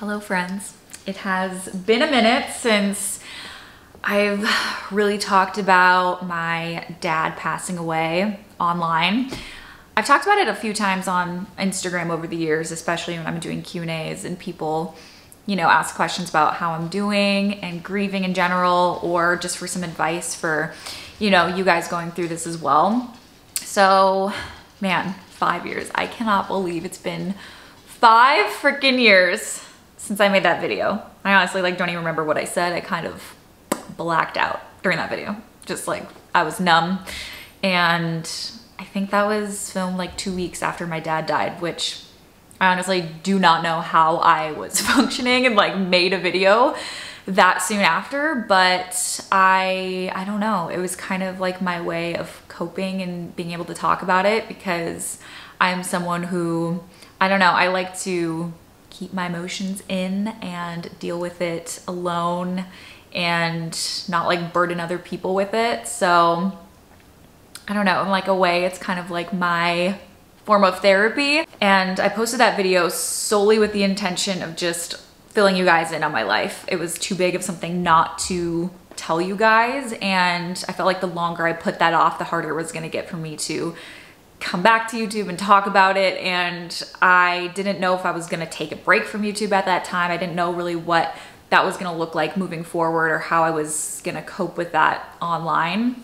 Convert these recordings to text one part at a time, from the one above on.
Hello friends. It has been a minute since I've really talked about my dad passing away online. I've talked about it a few times on Instagram over the years, especially when I'm doing Q&As and people, ask questions about how I'm doing and grieving in general, or just for some advice for, you guys going through this as well. So, man, 5 years. I cannot believe it's been 5 freaking years since I made that video. I honestly don't even remember what I said. I kind of blacked out during that video. Just I was numb. And I think that was filmed 2 weeks after my dad died, which I honestly do not know how I was functioning and made a video that soon after, but I don't know. It was kind of my way of coping and being able to talk about it, because I'm someone who, I don't know, I like to keep my emotions in and deal with it alone and not burden other people with it. So I don't know, in a way, it's kind of my form of therapy. And I posted that video solely with the intention of just filling you guys in on my life. It was too big of something not to tell you guys. And I felt like the longer I put that off, the harder it was gonna get for me to come back to YouTube and talk about it. And I didn't know if I was gonna take a break from YouTube at that time. I didn't know really what that was gonna look like moving forward or how I was gonna cope with that online.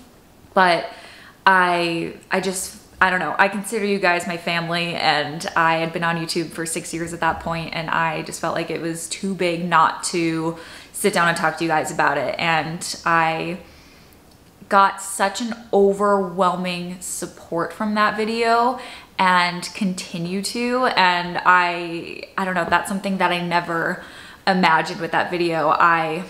But I don't know, I consider you guys my family, and I had been on YouTube for 6 years at that point, and I just felt like it was too big not to sit down and talk to you guys about it. And I got such an overwhelming support from that video and continue to, and I don't know, that's something that I never imagined with that video. I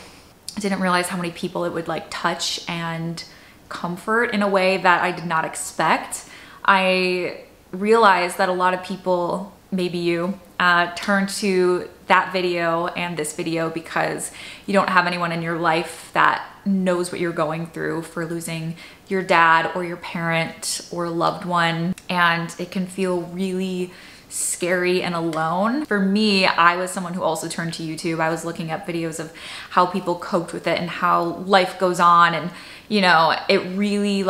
didn't realize how many people it would touch and comfort in a way that I did not expect. I realized that a lot of people, maybe you, turn to that video and this video because you don't have anyone in your life that knows what you're going through for losing your dad or your parent or loved one, and it can feel really scary and alone. For me, I was someone who also turned to YouTube. I was looking up videos of how people coped with it and how life goes on, and it really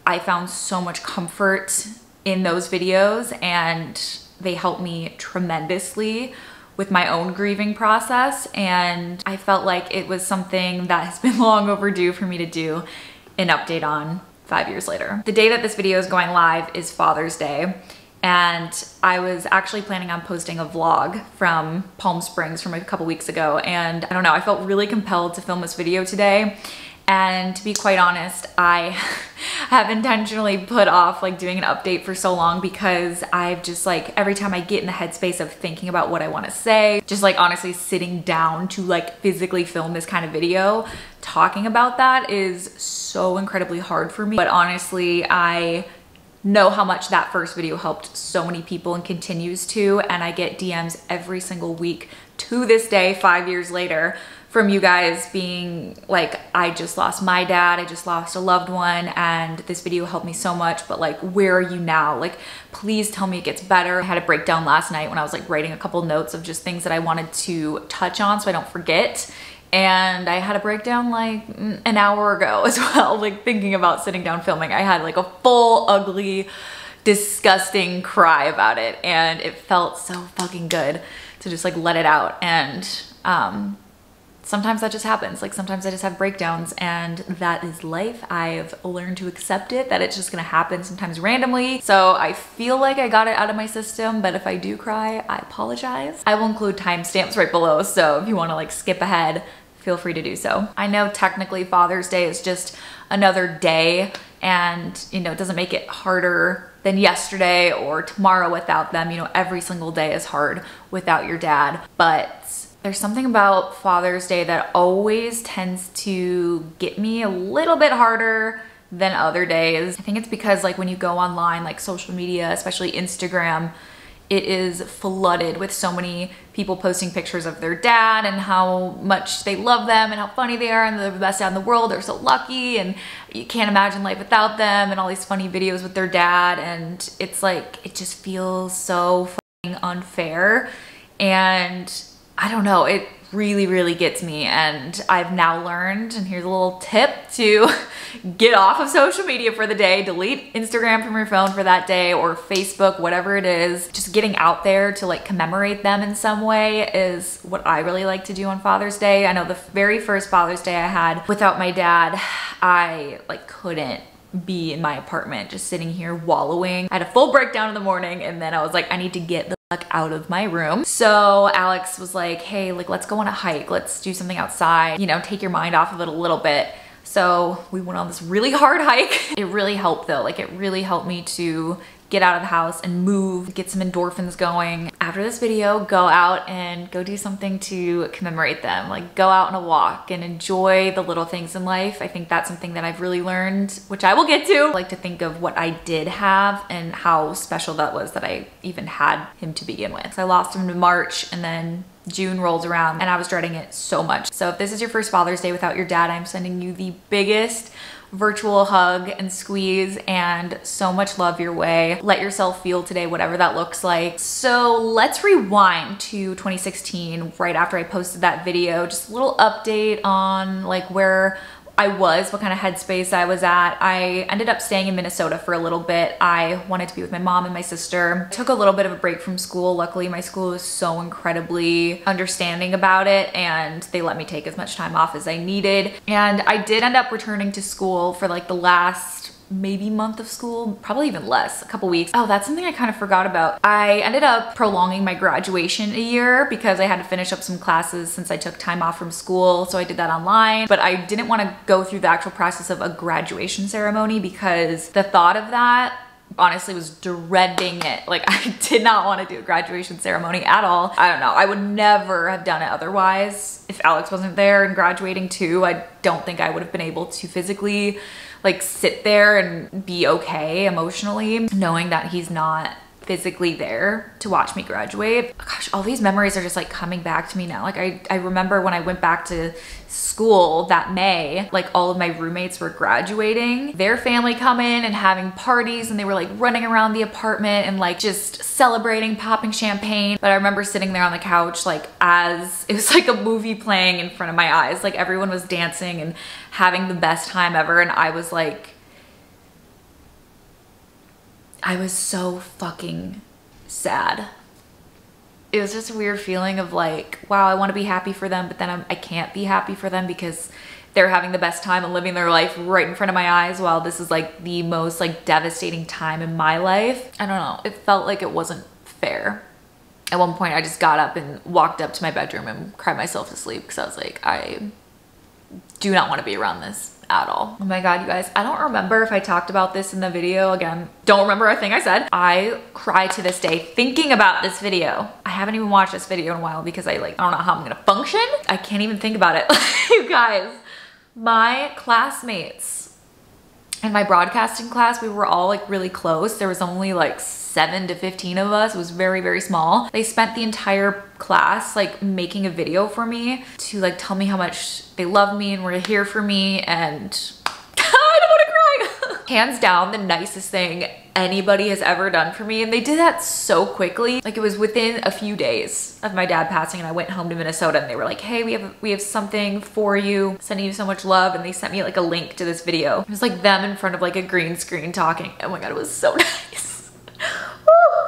I found so much comfort in those videos, and they helped me tremendously with my own grieving process. And I felt like it was something that has been long overdue for me to do an update on 5 years later. The day that this video is going live is Father's Day, and I was actually planning on posting a vlog from Palm Springs from a couple weeks ago, and I don't know, I felt really compelled to film this video today. And to be quite honest, I have intentionally put off doing an update for so long, because I've just every time I get in the headspace of thinking about what I want to say, just honestly sitting down to physically film this kind of video, talking about that is so incredibly hard for me. But honestly, I know how much that first video helped so many people and continues to, and I get DMs every single week to this day, 5 years later, from you guys being I just lost my dad, I just lost a loved one, and this video helped me so much, but where are you now? Please tell me it gets better. I had a breakdown last night when I was writing a couple notes of just things that I wanted to touch on so I don't forget. And I had a breakdown an hour ago as well, thinking about sitting down filming. I had a full, ugly, disgusting cry about it, and it felt so fucking good to just let it out. And sometimes that just happens. Sometimes I just have breakdowns, and that is life. I've learned to accept it, that it's just gonna happen sometimes randomly. So I feel like I got it out of my system, but if I do cry, I apologize. I will include timestamps right below, so if you wanna skip ahead, feel free to do so. I know technically Father's Day is just another day, and it doesn't make it harder than yesterday or tomorrow without them. Every single day is hard without your dad, but there's something about Father's Day that always tends to get me a little bit harder than other days. I think it's because when you go online, social media, especially Instagram, it is flooded with so many people posting pictures of their dad and how much they love them and how funny they are and they're the best dad in the world, they're so lucky and you can't imagine life without them, and all these funny videos with their dad. And it's it just feels so fucking unfair. And I don't know, it really gets me. And I've now learned, and here's a little tip, to get off of social media for the day, delete Instagram from your phone for that day, or Facebook, whatever it is. Just getting out there to like commemorate them in some way is what I really like to do on Father's Day. I know the very first Father's Day I had without my dad, I like couldn't be in my apartment just sitting here wallowing. I had a full breakdown in the morning, and then I was like, I need to get the fuck out of my room. So Alex was like, hey, like let's go on a hike, let's do something outside, you know, take your mind off of it a little bit. So we went on this really hard hike. It really helped though. Like it really helped me to get out of the house and move, get some endorphins going. After this video, go out and go do something to commemorate them. Like go out on a walk and enjoy the little things in life. I think that's something that I've really learned, which I will get to. I like to think of what I did have and how special that was that I even had him to begin with. So I lost him in March, and then June rolls around and I was dreading it so much. So if this is your first Father's Day without your dad, I'm sending you the biggest virtual hug and squeeze and so much love your way. Let yourself feel today, whatever that looks like. So let's rewind to 2016, right after I posted that video. Just a little update on like where I was, what kind of headspace I was at. I ended up staying in Minnesota for a little bit. I wanted to be with my mom and my sister. Took a little bit of a break from school. Luckily, my school was so incredibly understanding about it, and they let me take as much time off as I needed. And I did end up returning to school for like the last maybe month of school, probably even less, a couple weeks. Oh, that's something I kind of forgot about. I ended up prolonging my graduation a year because I had to finish up some classes since I took time off from school. So I did that online, but I didn't want to go through the actual process of a graduation ceremony because the thought of that honestly was dreading it. Like I did not want to do a graduation ceremony at all. I don't know. I would never have done it otherwise. If Alex wasn't there and graduating too, I don't think I would have been able to physically like sit there and be okay emotionally, knowing that he's not physically there to watch me graduate. Gosh, all these memories are just like coming back to me now. Like I remember when I went back to school that May, like all of my roommates were graduating, their family coming and having parties, and they were like running around the apartment and like just celebrating, popping champagne. But I remember sitting there on the couch like as it was like a movie playing in front of my eyes. Like everyone was dancing and having the best time ever, and I was like, I was so fucking sad. It was just a weird feeling of like, wow, I want to be happy for them, but then I can't be happy for them because they're having the best time and living their life right in front of my eyes while this is like the most like devastating time in my life. I don't know. It felt like it wasn't fair. At one point, I just got up and walked up to my bedroom and cried myself to sleep because I was like, I do not want to be around this at all. Oh my God, you guys, I don't remember if I talked about this in the video. Again, don't remember a thing I said. I cry to this day thinking about this video. I haven't even watched this video in a while because I don't know how I'm gonna function. I can't even think about it. You guys, my classmates in my broadcasting class, we were all like really close. There was only like 7 to 15 of us. It was very small. They spent the entire class like making a video for me to like tell me how much they love me and were here for me, and I don't want to cry. Hands down the nicest thing anybody has ever done for me, and they did that so quickly. Like it was within a few days of my dad passing, and I went home to Minnesota and they were like, hey, we have something for you, sending you so much love, and they sent me like a link to this video. It was like them in front of like a green screen talking. Oh my God, it was so nice.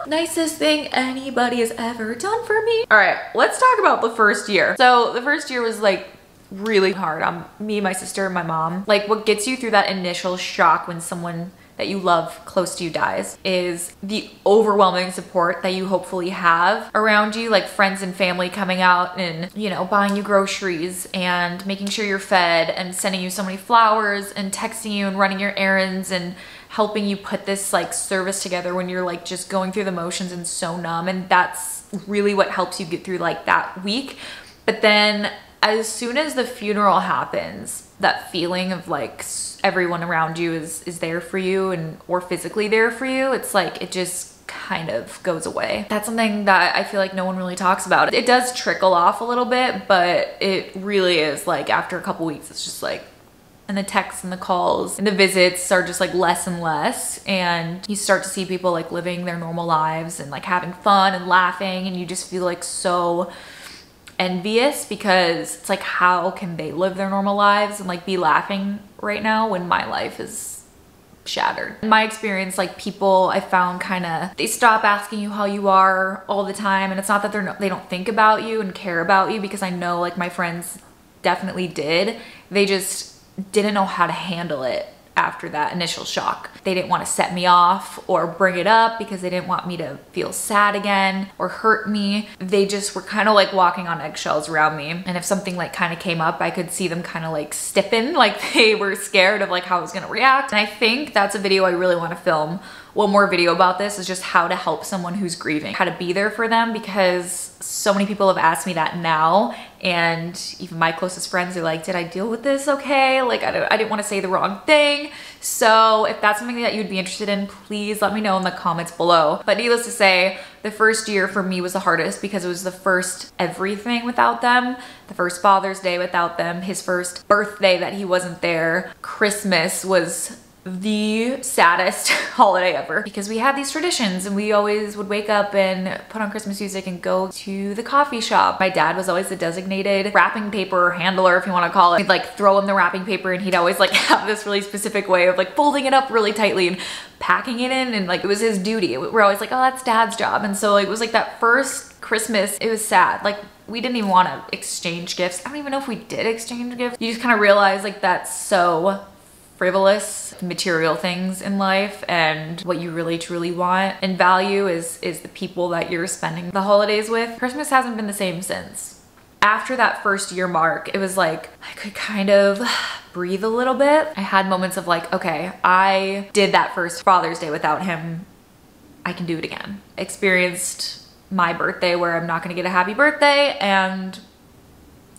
Nicest thing anybody has ever done for me. All right, let's talk about the first year. So the first year was like really hard on me, my sister, and my mom. Like what gets you through that initial shock when someone that you love close to you dies is the overwhelming support that you hopefully have around you, like friends and family coming out and, you know, buying you groceries and making sure you're fed and sending you so many flowers and texting you and running your errands and helping you put this like service together when you're like just going through the motions and so numb. And that's really what helps you get through like that week. But then as soon as the funeral happens, that feeling of like everyone around you is there for you and or physically there for you, it's like it just kind of goes away. That's something that I feel like no one really talks about. It does trickle off a little bit, but it really is like after a couple weeks, it's just like, and the texts and the calls and the visits are just like less and less, and you start to see people like living their normal lives and like having fun and laughing, and you just feel like so envious because it's like, how can they live their normal lives and like be laughing right now when my life is shattered. In my experience, like people I found kind of, they stop asking you how you are all the time. And it's not that they don't think about you and care about you, because I know like my friends definitely did. They just didn't know how to handle it after that initial shock. They didn't want to set me off or bring it up because they didn't want me to feel sad again or hurt me. They just were kind of like walking on eggshells around me. And if something like kind of came up, I could see them kind of like stiffen, like they were scared of like how I was gonna react. And I think that's a video I really want to film. One more video about this is just how to help someone who's grieving, how to be there for them, because so many people have asked me that now. And even my closest friends are like, did I deal with this okay? Like, I didn't want to say the wrong thing. So if that's something that you'd be interested in, please let me know in the comments below. But needless to say, the first year for me was the hardest because it was the first everything without them. The first Father's Day without them, his first birthday that he wasn't there. Christmas was the saddest holiday ever because we had these traditions and we always would wake up and put on Christmas music and go to the coffee shop. My dad was always the designated wrapping paper handler, if you want to call it. We'd like throw him the wrapping paper and he'd always like have this really specific way of like folding it up really tightly and packing it in, and like it was his duty. We're always like, oh, that's dad's job. And so like, it was like that first Christmas, it was sad. Like we didn't even want to exchange gifts. I don't even know if we did exchange gifts. You just kind of realize like that's so frivolous, material things in life, and what you really truly want and value is the people that you're spending the holidays with. Christmas hasn't been the same since. After that first year mark, it was like I could kind of breathe a little bit. I had moments of like, okay, I did that first Father's Day without him. I can do it again. Experienced my birthday where I'm not gonna get a happy birthday, and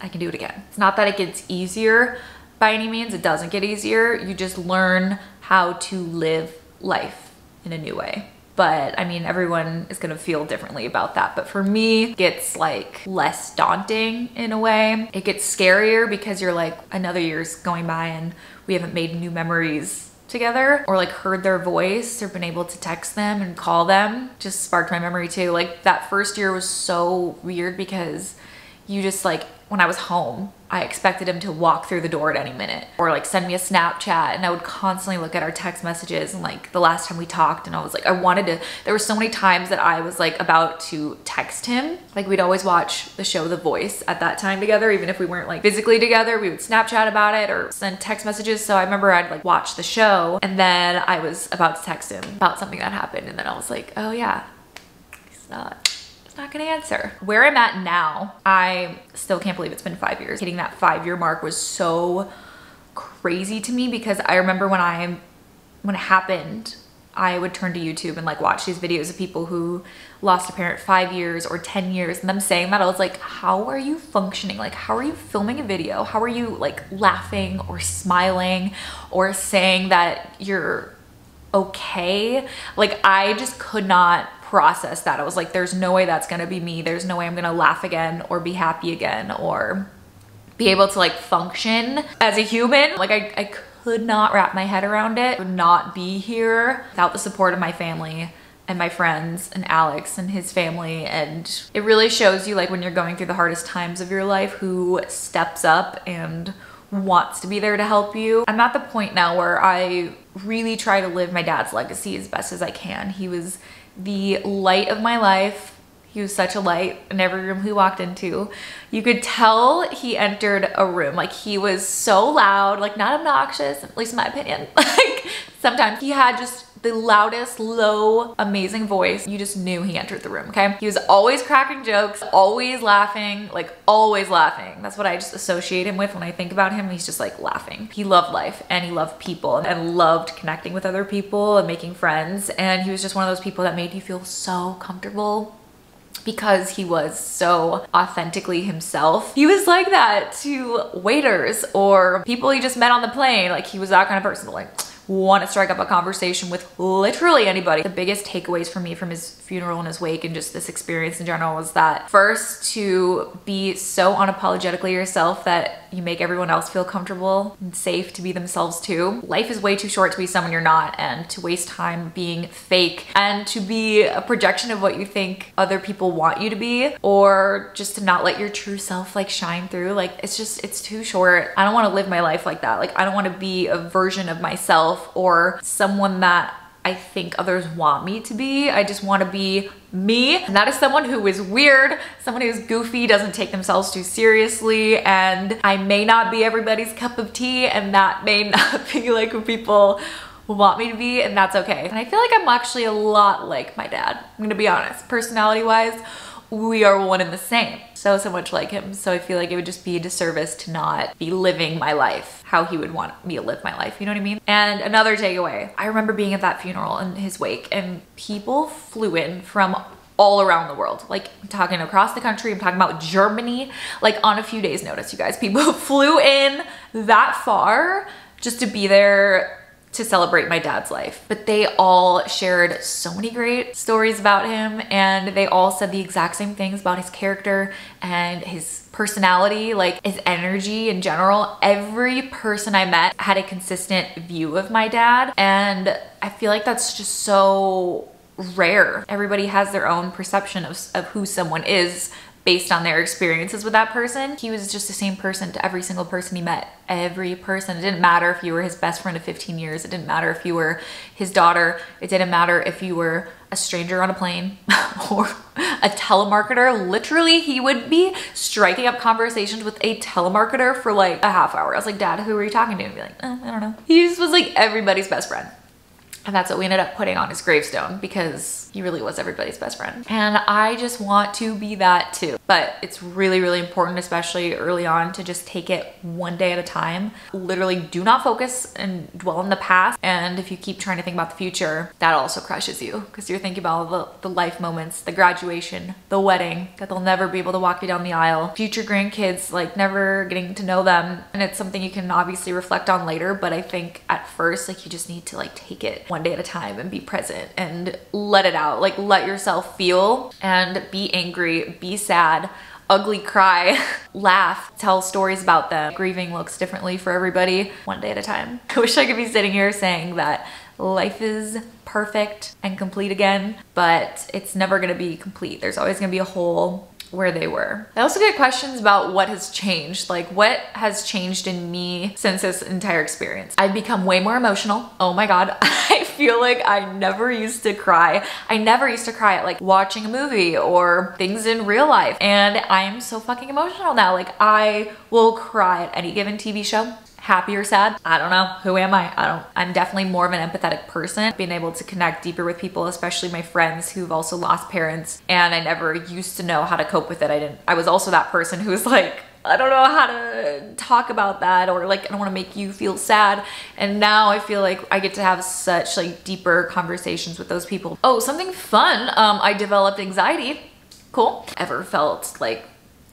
I can do it again. It's not that it gets easier by any means. It doesn't get easier. You just learn how to live life in a new way. But I mean, everyone is gonna feel differently about that. But for me, it gets like less daunting in a way. It gets scarier because you're like, another year's going by and we haven't made new memories together or like heard their voice or been able to text them and call them. Just sparked my memory too. Like that first year was so weird because you just like, when I was home, I expected him to walk through the door at any minute or like send me a Snapchat, and I would constantly look at our text messages. And like the last time we talked, and I was like, there were so many times that I was like about to text him. Like we'd always watch the show The Voice at that time together, even if we weren't like physically together, we would Snapchat about it or send text messages. So I remember I'd like watch the show and then I was about to text him about something that happened. And then I was like, oh yeah, he's not gonna answer. Where I'm at now, I still can't believe it's been 5 years. Hitting that 5-year mark was so crazy to me because I remember when it happened, I would turn to YouTube and like watch these videos of people who lost a parent 5 years or 10 years, and them saying that, I was like, how are you functioning? Like, how are you filming a video? How are you like laughing or smiling or saying that you're okay? Like, I just could not process that. I was like, there's no way that's gonna be me. There's no way I'm gonna laugh again or be happy again or be able to like function as a human. Like I could not wrap my head around it. I would not be here without the support of my family and my friends and Alex and his family. And it really shows you like when you're going through the hardest times of your life, who steps up and wants to be there to help you. I'm at the point now where I really try to live my dad's legacy as best as I can. He was the light of my life. He was such a light in every room he walked into. You could tell he entered a room. Like he was so loud, like not obnoxious, at least in my opinion. Like sometimes he had just the loudest, low, amazing voice. You just knew he entered the room, okay? He was always cracking jokes, always laughing, like always laughing. That's what I just associate him with when I think about him. He's just like laughing. He loved life and he loved people and loved connecting with other people and making friends. And he was just one of those people that made you feel so comfortable because he was so authentically himself. He was like that to waiters or people he just met on the plane. Like he was that kind of person, like want to strike up a conversation with literally anybody. The biggest takeaways for me from his funeral and his wake and just this experience in general was that first, to be so unapologetically yourself that you make everyone else feel comfortable and safe to be themselves too. Life is way too short to be someone you're not, and to waste time being fake and to be a projection of what you think other people want you to be, or just to not let your true self like shine through. Like it's too short. I don't want to live my life like that. Like I don't want to be a version of myself or someone that I think others want me to be. I just want to be me. And that is someone who is weird, someone who's goofy, doesn't take themselves too seriously, and I may not be everybody's cup of tea, and that may not be like who people want me to be, and that's okay. And I feel like I'm actually a lot like my dad. I'm gonna be honest. Personality wise, we are one and the same. So much like him. So I feel like it would just be a disservice to not be living my life how he would want me to live my life. You know what I mean? And another takeaway, I remember being at that funeral in his wake, and people flew in from all around the world. Like I'm talking across the country, I'm talking about Germany, like on a few days notice, you guys. People flew in that far just to be there to celebrate my dad's life. But they all shared so many great stories about him, and they all said the exact same things about his character and his personality, like his energy in general. Every person I met had a consistent view of my dad, and I feel like that's just so rare. Everybody has their own perception of who someone is based on their experiences with that person. He was just the same person to every single person he met. Every person. It didn't matter if you were his best friend of 15 years. It didn't matter if you were his daughter. It didn't matter if you were a stranger on a plane or a telemarketer. Literally, he would be striking up conversations with a telemarketer for like a half hour. I was like, Dad, who are you talking to? And be like, I don't know. He just was like everybody's best friend. And that's what we ended up putting on his gravestone, because he really was everybody's best friend. And I just want to be that too. But it's really, really important, especially early on, to just take it one day at a time. Literally do not focus and dwell in the past. And if you keep trying to think about the future, that also crushes you, because you're thinking about all the life moments, the graduation, the wedding, that they'll never be able to walk you down the aisle, future grandkids, like never getting to know them. And it's something you can obviously reflect on later, but I think at first, like, you just need to like take it one day at a time and be present and let it out. Like, let yourself feel and be angry, be sad, ugly, cry, laugh, tell stories about them. Grieving looks differently for everybody, one day at a time. I wish I could be sitting here saying that life is perfect and complete again, but it's never gonna be complete. There's always gonna be a hole where they were. I also get questions about what has changed, like what has changed in me since this entire experience. I've become way more emotional. Oh my God, I feel like I never used to cry. I never used to cry at like watching a movie or things in real life. And I am so fucking emotional now. Like I will cry at any given TV show. Happy or sad, I don't know. Who am I? I'm definitely more of an empathetic person. Being able to connect deeper with people, especially my friends who've also lost parents, and I never used to know how to cope with it. I was also that person who was like, I don't know how to talk about that, or like, I don't want to make you feel sad. And now I feel like I get to have such like deeper conversations with those people. Oh, something fun. I developed anxiety. Cool. Ever felt like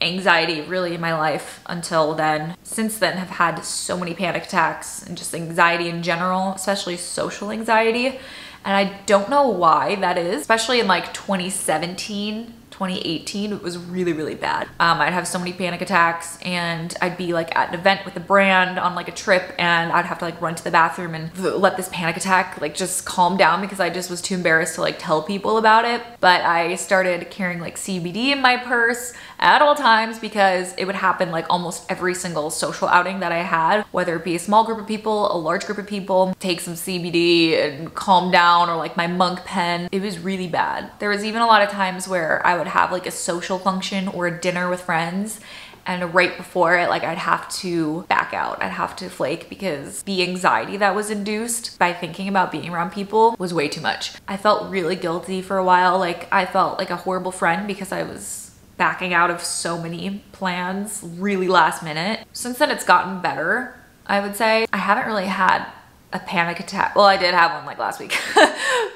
anxiety really in my life until then. Since then, have had so many panic attacks and just anxiety in general, especially social anxiety. And I don't know why that is, especially in like 2017, 2018, it was really, really bad. I'd have so many panic attacks, and I'd be like at an event with a brand on like a trip, and I'd have to like run to the bathroom and let this panic attack like just calm down, because I just was too embarrassed to like tell people about it. But I started carrying like CBD in my purse at all times, because it would happen like almost every single social outing that I had, whether it be a small group of people, a large group of people. Take some CBD and calm down, or like my monk pen. It was really bad. There was even a lot of times where I would have like a social function or a dinner with friends, and right before it, like I'd have to back out. I'd have to flake, because the anxiety that was induced by thinking about being around people was way too much. I felt really guilty for a while. Like I felt like a horrible friend because I was backing out of so many plans really last minute. Since then, it's gotten better, I would say. I haven't really had a panic attack. Well, I did have one like last week, but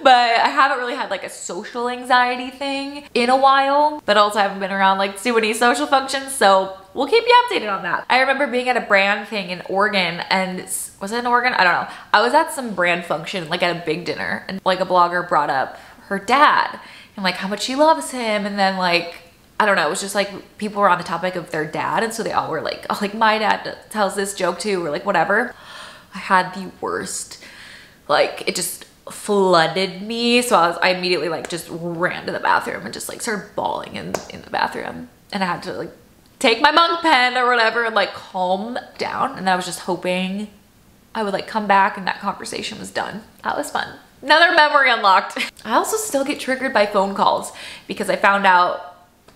I haven't really had like a social anxiety thing in a while, but also haven't been around like too many social functions, so we'll keep you updated on that. I remember being at a brand thing in Oregon, and was it in Oregon? I don't know. I was at some brand function, like at a big dinner, and like a blogger brought up her dad and like how much she loves him, and then like I don't know, it was just like people were on the topic of their dad, and so they all were like, oh, like my dad tells this joke too, or like whatever. I had the worst, like it just flooded me. So I immediately like just ran to the bathroom and just like started bawling in the bathroom, and I had to like take my monk pen or whatever and like calm down. And then I was just hoping I would like come back and that conversation was done. That was fun. Another memory unlocked. I also still get triggered by phone calls because I found out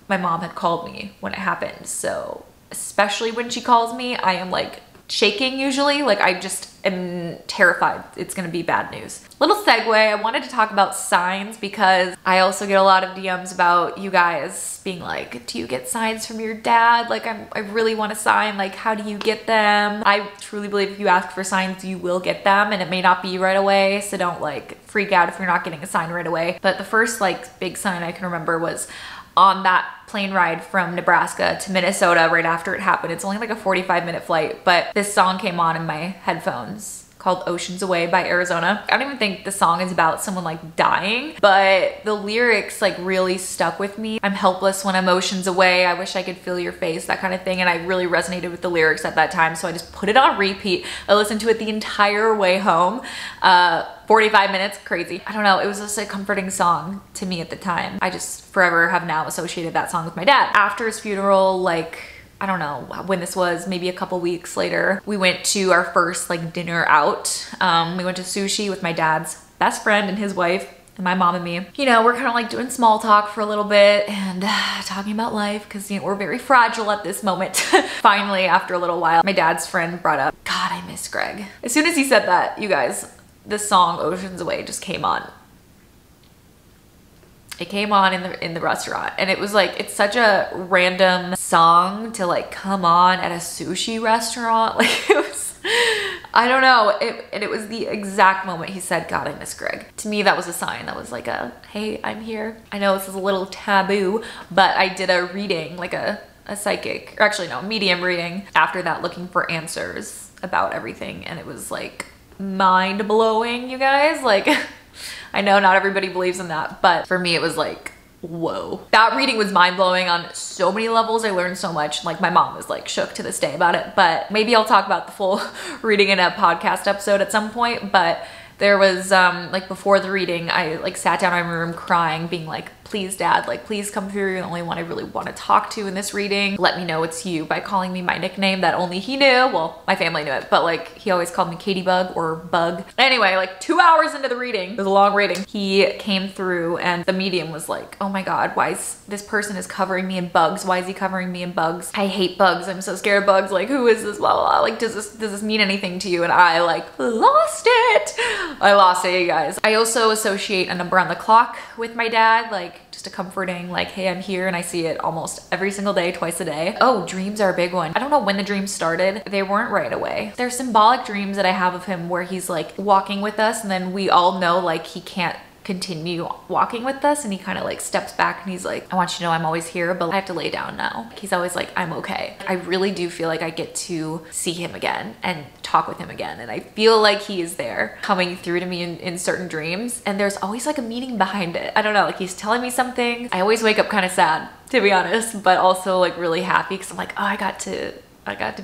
my mom had called me when it happened. So especially when she calls me, I am like shaking usually. Like I just am terrified it's gonna be bad news. Little segue, I wanted to talk about signs because I also get a lot of DMs about you guys being like, do you get signs from your dad? Like I really want a sign, like how do you get them? I truly believe if you ask for signs, you will get them, and it may not be right away, so don't like freak out if you're not getting a sign right away. But the first like big sign I can remember was on that plane ride from Nebraska to Minnesota right after it happened. It's only like a 45-minute flight, but this song came on in my headphones called Oceans Away by Arizona. I don't even think the song is about someone like dying, but the lyrics like really stuck with me. I'm helpless when I'm oceans away. I wish I could feel your face, that kind of thing. And I really resonated with the lyrics at that time. So I just put it on repeat. I listened to it the entire way home. 45 minutes, crazy. I don't know, it was just a comforting song to me at the time. I just forever have now associated that song with my dad. After his funeral, like, I don't know when this was, maybe a couple weeks later, we went to our first like dinner out. We went to sushi with my dad's best friend and his wife, and my mom and me. You know, we're kind of like doing small talk for a little bit and talking about life because, you know, we're very fragile at this moment. Finally, after a little while, my dad's friend brought up, God, I miss Greg. As soon as he said that, you guys, the song Oceans Away just came on. It came on in the restaurant, and it was like, it's such a random song to like come on at a sushi restaurant. Like it was, I don't know. And it was the exact moment he said, God, I miss Greg. To me, that was a sign. That was like a, hey, I'm here. I know this is a little taboo, but I did a reading, like a psychic, or actually no, medium reading after that, looking for answers about everything. And it was like mind blowing, you guys. Like, I know not everybody believes in that, but for me it was like, whoa. That reading was mind-blowing on so many levels. I learned so much. Like my mom is like shook to this day about it, but maybe I'll talk about the full reading in a podcast episode at some point. But there was like before the reading, I like sat down in my room crying, being like, please dad, like please come through. You're the only one I really want to talk to in this reading. Let me know it's you, by calling me my nickname that only he knew. Well, my family knew it, but like he always called me Katie Bug or Bug. Anyway, like 2 hours into the reading, it was a long reading, he came through and the medium was like, oh my God, why is this person is covering me in bugs? Why is he covering me in bugs? I hate bugs. I'm so scared of bugs. Like, who is this? Blah, blah, blah. Like, does this mean anything to you? And I like lost it. I lost it, you guys. I also associate a number on the clock with my dad, like just a comforting, like, hey, I'm here, and I see it almost every single day, twice a day. Oh, dreams are a big one. I don't know when the dreams started. They weren't right away. They're symbolic dreams that I have of him where he's like walking with us, and then we all know like he can't continue walking with us, and he kind of like steps back and he's like, I want you to know I'm always here, but I have to lay down now. He's always like, I'm okay. I really do feel like I get to see him again and talk with him again, and I feel like he is there coming through to me in certain dreams, and there's always like a meaning behind it. I don't know, like he's telling me something. I always wake up kind of sad, to be honest, but also like really happy because I'm like, oh, I got to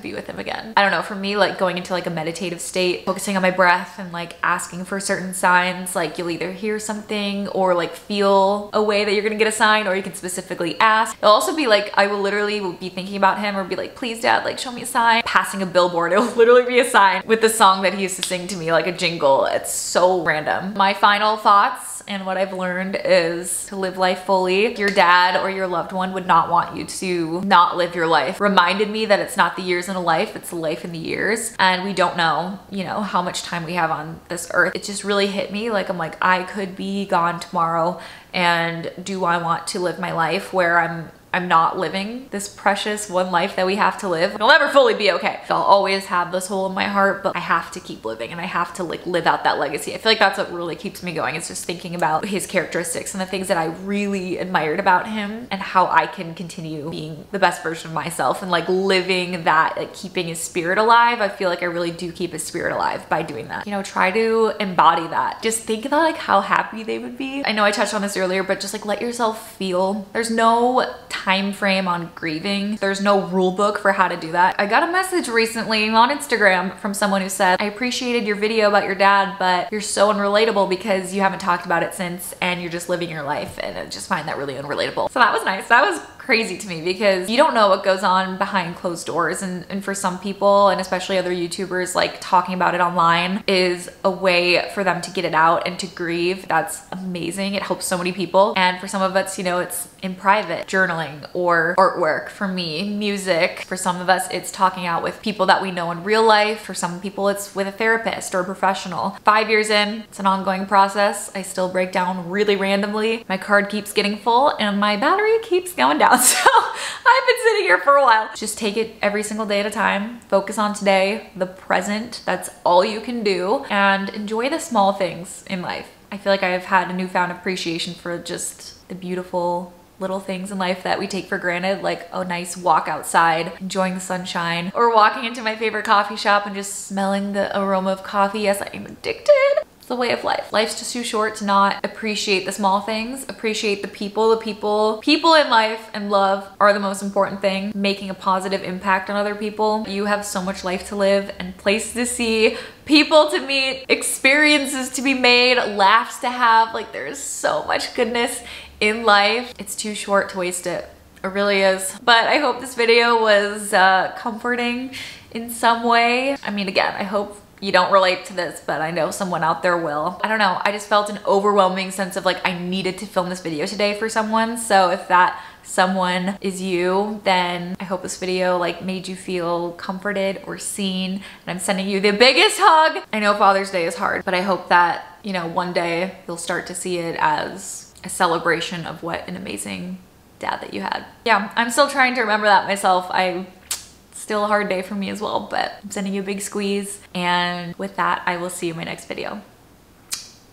be with him again. I don't know, for me, like going into like a meditative state, focusing on my breath and like asking for certain signs, like you'll either hear something or like feel a way that you're gonna get a sign, or you can specifically ask. It'll also be like, I will literally be thinking about him or be like, please dad, like show me a sign. Passing a billboard, it'll literally be a sign with the song that he used to sing to me, like a jingle. It's so random. My final thoughts and what I've learned is to live life fully. Your dad or your loved one would not want you to not live your life. Reminded me that it's not the years in a life, it's the life in the years. And we don't know, you know, how much time we have on this earth. It just really hit me. Like, I'm like, I could be gone tomorrow, and do I want to live my life where I'm not living this precious one life that we have to live? I'll never fully be okay. I'll always have this hole in my heart, but I have to keep living, and I have to like live out that legacy. I feel like that's what really keeps me going. It's just thinking about his characteristics and the things that I really admired about him, and how I can continue being the best version of myself and like living that, like keeping his spirit alive. I feel like I really do keep his spirit alive by doing that. You know, try to embody that. Just think about like how happy they would be. I know I touched on this earlier, but just like let yourself feel. There's no time time frame on grieving. There's no rule book for how to do that. I got a message recently on Instagram from someone who said, I appreciated your video about your dad, but you're so unrelatable because you haven't talked about it since and you're just living your life, and I just find that really unrelatable. So that was nice. That was crazy to me because you don't know what goes on behind closed doors, and for some people, and especially other YouTubers, like talking about it online is a way for them to get it out and to grieve. That's amazing. It helps so many people. And for some of us, you know, it's in private, journaling or artwork. For me, music. For some of us, it's talking out with people that we know in real life. For some people, it's with a therapist or a professional. 5 years in, it's an ongoing process. I still break down really randomly. My card keeps getting full and my battery keeps going down. So I've been sitting here for a while. Just take it every single day at a time. Focus on today, the present. That's all you can do, and enjoy the small things in life. I feel like I've had a newfound appreciation for just the beautiful little things in life that we take for granted, like a nice walk outside, enjoying the sunshine, or walking into my favorite coffee shop and just smelling the aroma of coffee. Yes, I am addicted. It's the way of life. Life's just too short to not appreciate the small things, appreciate the people. People in life and love are the most important thing. Making a positive impact on other people. You have so much life to live and places to see, people to meet, experiences to be made, laughs to have. Like, there's so much goodness in life. It's too short to waste it. It really is. But I hope this video was comforting in some way. I mean, again, I hope you don't relate to this, but I know someone out there will. I don't know, I just felt an overwhelming sense of like I needed to film this video today for someone. So if that someone is you, then I hope this video like made you feel comforted or seen, and I'm sending you the biggest hug. I know Father's Day is hard, but I hope that, you know, one day you'll start to see it as a celebration of what an amazing dad that you had. Yeah, I'm still trying to remember that myself. Still a hard day for me as well, but I'm sending you a big squeeze. And with that, I will see you in my next video.